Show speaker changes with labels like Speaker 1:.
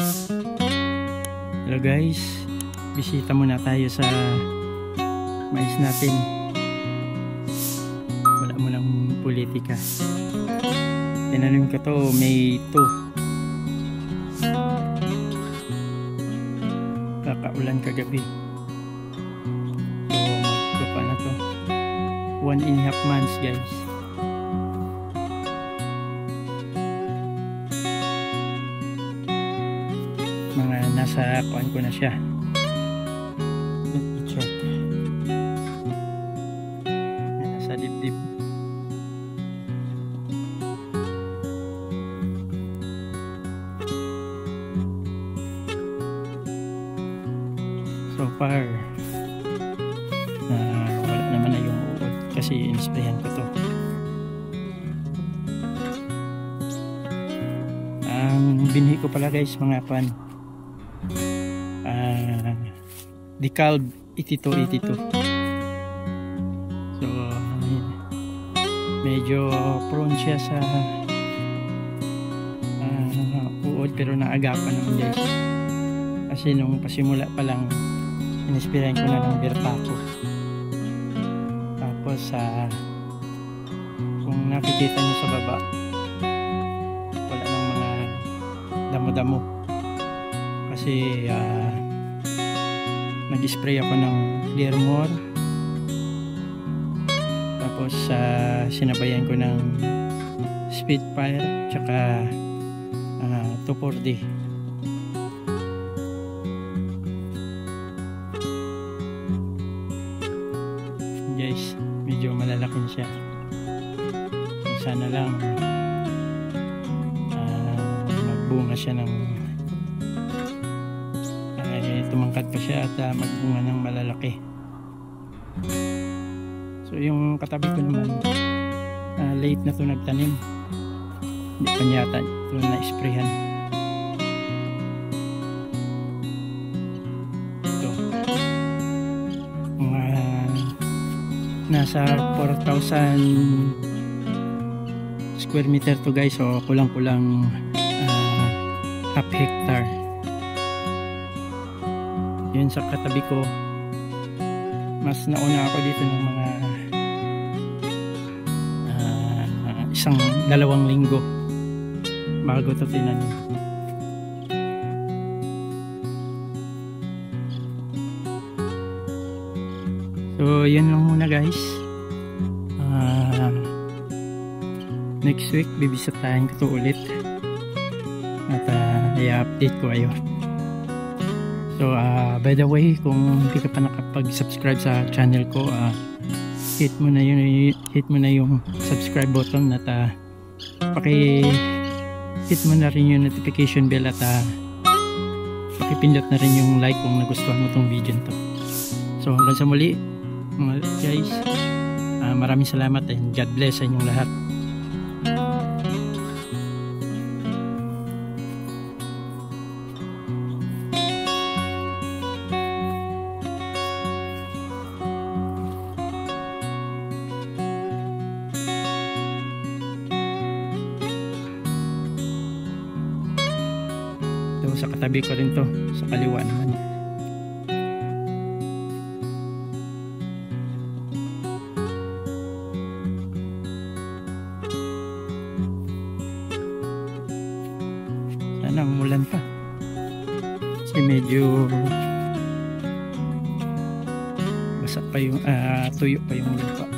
Speaker 1: Hello guys, bisita muna tayo sa mais natin. Wala mo ng politika. Tinanim ko to May 2. Kakaulan kagabi. So magkapa na to 1.5 months guys. Mga nasa kuan ko na siya. I-check. Nasa dibdib. So far wala naman na yung uod kasi inisprayan ko to. Ang binhi ko pala guys mga pan Decalb 8282. So medyo prone siya sa uod pero naagapan naman guys kasi nung pasimula pa lang inispirahan ko na ng Bertaco. Tapos kung nakikita nyo sa baba wala ng mga damo-damo kasi nag-spray ako ng Clearmore, tapos sinabayan ko ng Spitfire tsaka 2,4-D. Guys, medyo malalaking siya. Sana lang magbunga siya ng tumangkad pa siya at magbunga ng malalaki. So yung katabi ko naman late na to nagtanim, hindi pa yata ito na-sprayhan. Ito mga nasa 4,000 square meter to guys, so kulang-kulang half hectare. Yun sa katabi ko, mas nauna ako dito ng mga 1-2 linggo bago ito tinanim. So yun lang muna guys. Next week bibisitahin ko ito ulit at i-update ko kayo. So by the way, kung hindi ka pa nakapag-subscribe sa channel ko, hit mo na yung subscribe button at hit mo na rin yung notification bell at pakipindot na rin yung like kung nagustuhan mo tong video to. So hanggang sa muli mga guys, maraming salamat and God bless sa inyong lahat. Sa katabi ko rin to, sa kaliwa naman. Sana umulan pa kasi medyo basa pa yung tuyo pa yung lupa.